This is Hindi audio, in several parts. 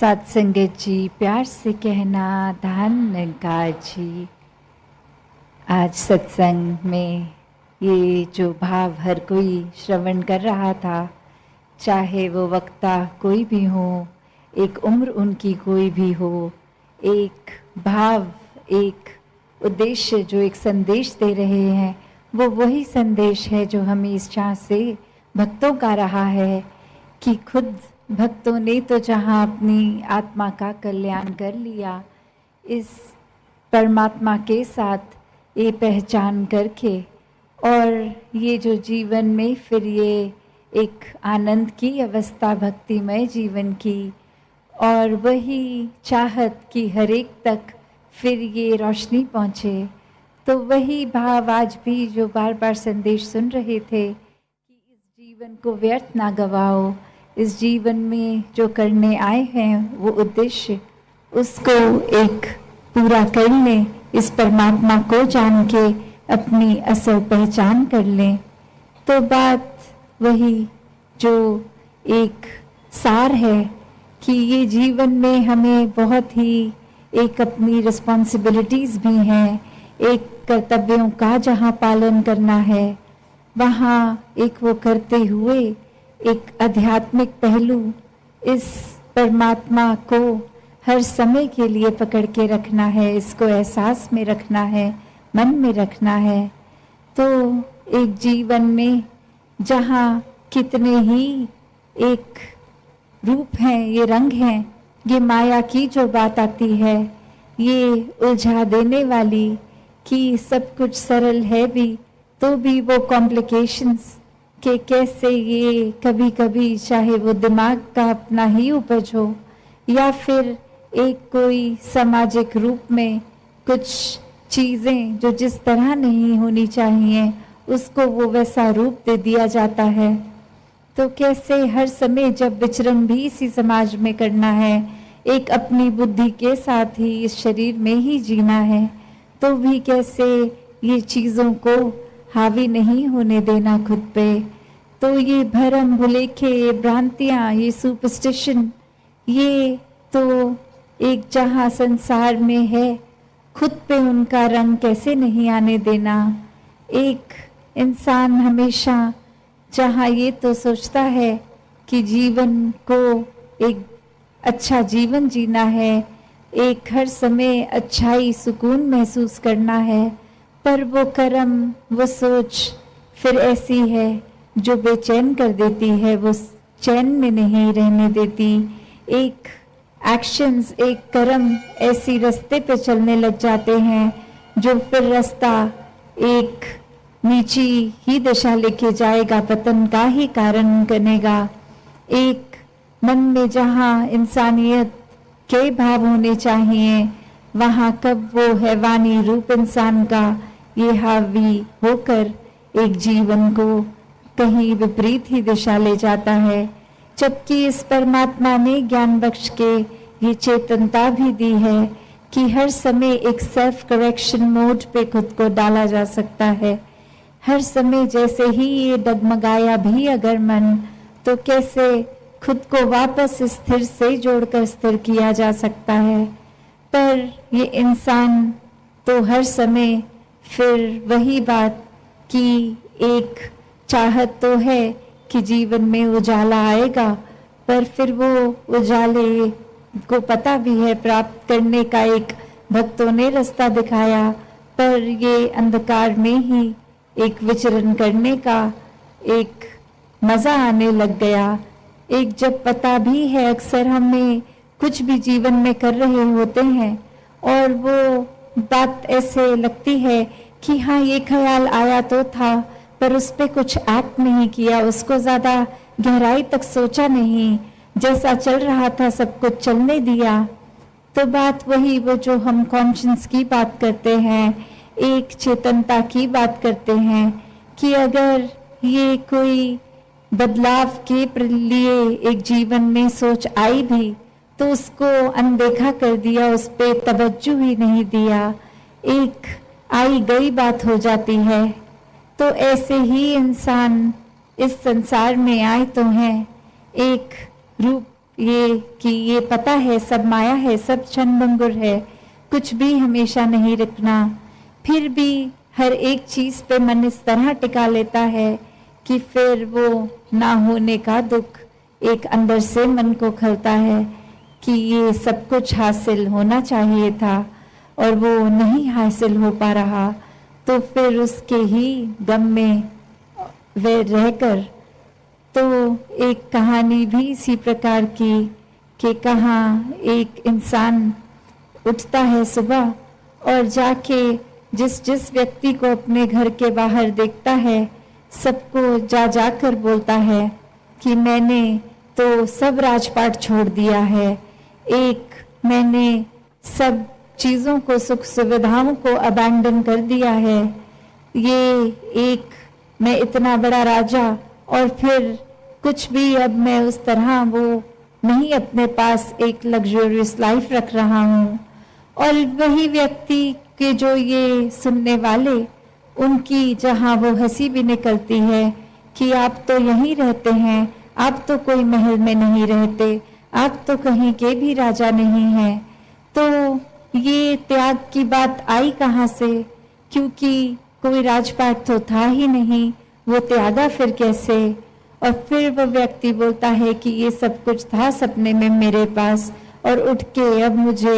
साथ संगत जी, प्यार से कहना धन निरंकार जी। आज सत्संग में ये जो भाव हर कोई श्रवण कर रहा था, चाहे वो वक्ता कोई भी हो, एक उम्र उनकी कोई भी हो, एक भाव, एक उद्देश्य, जो एक संदेश दे रहे हैं, वो वही संदेश है जो हमें इस चाह से भक्तों का रहा है कि खुद भक्तों ने तो जहाँ अपनी आत्मा का कल्याण कर लिया, इस परमात्मा के साथ ये पहचान करके, और ये जो जीवन में फिर ये एक आनंद की अवस्था, भक्तिमय जीवन की, और वही चाहत कि हर एक तक फिर ये रोशनी पहुँचे। तो वही भाव आज भी जो बार बार संदेश सुन रहे थे कि इस जीवन को व्यर्थ ना गवाओ, इस जीवन में जो करने आए हैं वो उद्देश्य, उसको एक पूरा कर लें, इस परमात्मा को जान के अपनी असल पहचान कर लें। तो बात वही जो एक सार है कि ये जीवन में हमें बहुत ही एक अपनी रिस्पॉन्सिबिलिटीज़ भी हैं, एक कर्तव्यों का जहाँ पालन करना है, वहाँ एक वो करते हुए एक आध्यात्मिक पहलू, इस परमात्मा को हर समय के लिए पकड़ के रखना है, इसको एहसास में रखना है, मन में रखना है। तो एक जीवन में जहाँ कितने ही एक रूप हैं, ये रंग हैं, ये माया की जो बात आती है, ये उलझा देने वाली कि सब कुछ सरल है भी तो भी वो कॉम्प्लिकेशंस कि कैसे ये कभी कभी चाहे वो दिमाग का अपना ही उपज हो या फिर एक कोई सामाजिक रूप में कुछ चीज़ें जो जिस तरह नहीं होनी चाहिए उसको वो वैसा रूप दे दिया जाता है। तो कैसे हर समय जब विचरण भी इसी समाज में करना है, एक अपनी बुद्धि के साथ ही इस शरीर में ही जीना है, तो भी कैसे ये चीज़ों को हावी नहीं होने देना खुद पे। तो ये भरम भुलेखे, ये भ्रांतियाँ, ये सुपरस्टिशन, ये तो एक जहाँ संसार में है, खुद पे उनका रंग कैसे नहीं आने देना। एक इंसान हमेशा जहाँ ये तो सोचता है कि जीवन को एक अच्छा जीवन जीना है, एक हर समय अच्छाई सुकून महसूस करना है, पर वो कर्म, वो सोच फिर ऐसी है जो बेचैन कर देती है, वो चैन में नहीं रहने देती। एक एक्शंस, एक कर्म ऐसी रास्ते पे चलने लग जाते हैं जो फिर रास्ता एक नीची ही दिशा लेके जाएगा, पतन का ही कारण बनेगा। एक मन में जहाँ इंसानियत के भाव होने चाहिए, वहाँ कब वो हैवानी रूप इंसान का ये हावी होकर एक जीवन को कहीं विपरीत ही दिशा ले जाता है। जबकि इस परमात्मा ने ज्ञान बख्श के ये चेतनता भी दी है कि हर समय एक सेल्फ करेक्शन मोड पे खुद को डाला जा सकता है। हर समय जैसे ही ये डगमगाया भी अगर मन, तो कैसे खुद को वापस स्थिर से जोड़कर स्थिर किया जा सकता है। पर ये इंसान तो हर समय फिर वही बात कि एक चाहत तो है कि जीवन में उजाला आएगा, पर फिर वो उजाले को पता भी है प्राप्त करने का एक भक्तों ने रास्ता दिखाया, पर ये अंधकार में ही एक विचरण करने का एक मज़ा आने लग गया। एक जब पता भी है, अक्सर हमें कुछ भी जीवन में कर रहे होते हैं और वो बात ऐसे लगती है कि हाँ ये ख्याल आया तो था, पर उस पर कुछ एक्ट नहीं किया, उसको ज़्यादा गहराई तक सोचा नहीं, जैसा चल रहा था सब कुछ चलने दिया। तो बात वही, वो जो हम कॉन्शियस की बात करते हैं, एक चेतनता की बात करते हैं कि अगर ये कोई बदलाव के लिए एक जीवन में सोच आई भी तो उसको अनदेखा कर दिया, उस पर तवज्जो ही नहीं दिया, एक आई गई बात हो जाती है। तो ऐसे ही इंसान इस संसार में आए तो हैं, एक रूप ये कि ये पता है सब माया है, सब क्षणभंगुर है, कुछ भी हमेशा नहीं रुकना। फिर भी हर एक चीज पे मन इस तरह टिका लेता है कि फिर वो ना होने का दुख एक अंदर से मन को खलता है कि ये सब कुछ हासिल होना चाहिए था और वो नहीं हासिल हो पा रहा, तो फिर उसके ही गम में वे रहकर। तो एक कहानी भी इसी प्रकार की कि कहाँ एक इंसान उठता है सुबह और जाके जिस जिस व्यक्ति को अपने घर के बाहर देखता है सबको जा जाकर बोलता है कि मैंने तो सब राजपाट छोड़ दिया है, एक मैंने सब चीज़ों को, सुख सुविधाओं को अबैंडन कर दिया है, ये एक मैं इतना बड़ा राजा और फिर कुछ भी अब मैं उस तरह वो नहीं अपने पास एक लग्जरियस लाइफ रख रहा हूँ। और वही व्यक्ति के जो ये सुनने वाले, उनकी जहाँ वो हंसी भी निकलती है कि आप तो यहीं रहते हैं, आप तो कोई महल में नहीं रहते, आप तो कहीं के भी राजा नहीं हैं। तो ये त्याग की बात आई कहाँ से? क्योंकि कोई राजपाट तो था ही नहीं, वो त्यागा फिर कैसे? और फिर वो व्यक्ति बोलता है कि ये सब कुछ था सपने में मेरे पास और उठ के अब मुझे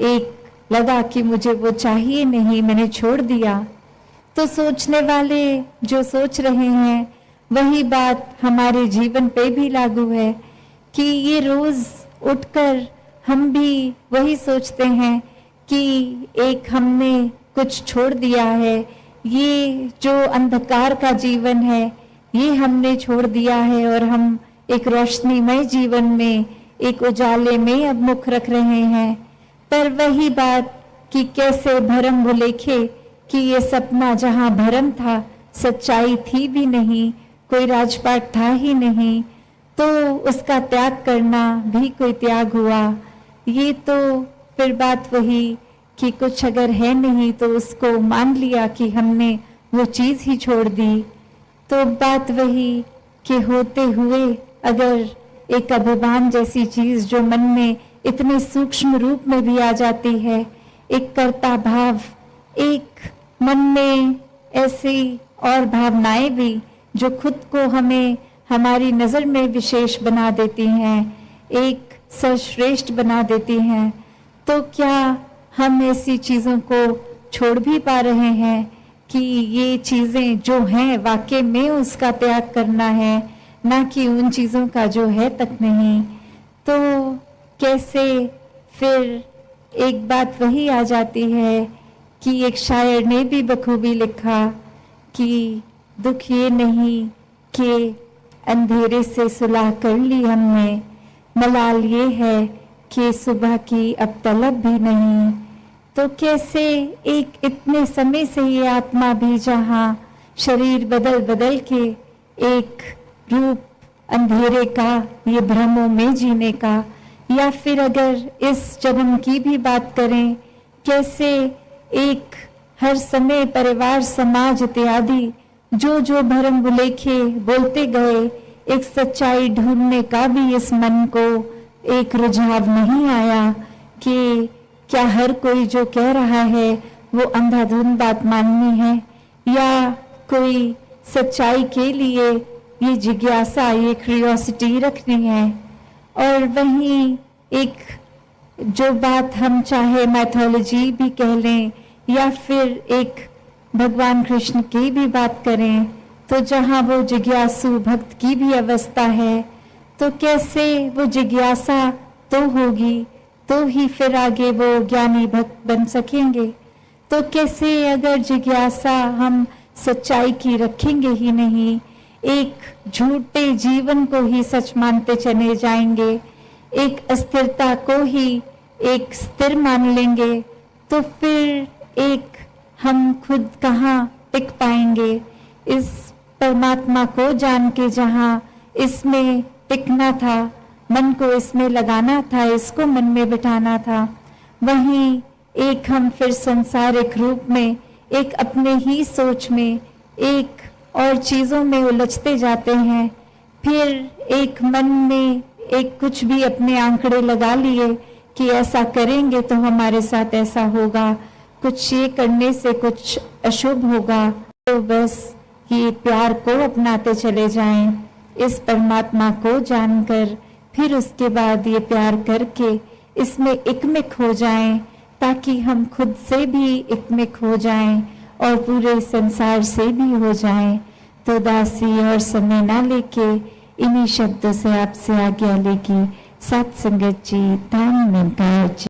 एक लगा कि मुझे वो चाहिए नहीं, मैंने छोड़ दिया। तो सोचने वाले जो सोच रहे हैं वही बात हमारे जीवन पे भी लागू है कि ये रोज उठकर हम भी वही सोचते हैं कि एक हमने कुछ छोड़ दिया है, ये जो अंधकार का जीवन है ये हमने छोड़ दिया है और हम एक रोशनीमय जीवन में, एक उजाले में अब मुख रख रहे हैं। पर वही बात कि कैसे भरम भुलेखे कि ये सपना जहाँ भरम था सच्चाई थी भी नहीं, कोई राजपाट था ही नहीं, तो उसका त्याग करना भी कोई त्याग हुआ। ये तो फिर बात वही कि कुछ अगर है नहीं तो उसको मान लिया कि हमने वो चीज ही छोड़ दी। तो बात वही कि होते हुए अगर एक अभिमान जैसी चीज जो मन में इतने सूक्ष्म रूप में भी आ जाती है, एक कर्ता भाव, एक मन में ऐसी और भावनाएं भी जो खुद को हमें हमारी नजर में विशेष बना देती हैं, एक सर्वश्रेष्ठ बना देती हैं, तो क्या हम ऐसी चीजों को छोड़ भी पा रहे हैं कि ये चीजें जो हैं वाकई में उसका त्याग करना है, ना कि उन चीजों का जो है तक नहीं। तो कैसे फिर एक बात वही आ जाती है कि एक शायर ने भी बखूबी लिखा कि दुख ये नहीं कि अंधेरे से सुलह कर ली हमने, मलाल ये है कि सुबह की अब तलब भी नहीं। तो कैसे एक इतने समय से ये आत्मा भी जहाँ शरीर बदल बदल के एक रूप अंधेरे का, ये भ्रमों में जीने का, या फिर अगर इस जन्म की भी बात करें, कैसे एक हर समय परिवार समाज इत्यादि जो जो भरम भुलेखे बोलते गए, एक सच्चाई ढूंढने का भी इस मन को एक रुझाव नहीं आया कि क्या हर कोई जो कह रहा है वो अंधाधुंध बात माननी है, या कोई सच्चाई के लिए ये जिज्ञासा, ये क्यूरियोसिटी रखनी है। और वहीं एक जो बात हम चाहे मैथोलॉजी भी कह लें या फिर एक भगवान कृष्ण की भी बात करें, तो जहाँ वो जिज्ञासु भक्त की भी अवस्था है, तो कैसे वो जिज्ञासा तो होगी तो ही फिर आगे वो ज्ञानी भक्त बन सकेंगे। तो कैसे अगर जिज्ञासा हम सच्चाई की रखेंगे ही नहीं, एक झूठे जीवन को ही सच मानते चले जाएंगे, एक अस्थिरता को ही एक स्थिर मान लेंगे, तो फिर एक हम खुद कहाँ टिक पाएंगे इस परमात्मा को जान के, जहाँ इसमें टिकना था, मन को इसमें लगाना था, इसको मन में बिठाना था। वहीं एक हम फिर संसारिक रूप में एक अपने ही सोच में एक और चीजों में उलझते जाते हैं, फिर एक मन में एक कुछ भी अपने आंकड़े लगा लिए कि ऐसा करेंगे तो हमारे साथ ऐसा होगा, कुछ ये करने से कुछ अशुभ होगा, तो बस ये प्यार को अपनाते चले जाएं, इस परमात्मा को जानकर फिर उसके बाद ये प्यार करके इसमें एकमिक हो जाएं, ताकि हम खुद से भी एकमिक हो जाएं और पूरे संसार से भी हो जाएं। तो दासी और समय ना लेके इन्हीं शब्दों से आपसे आज्ञा लेगी। सत्संगत जी, धन निरंकार जी।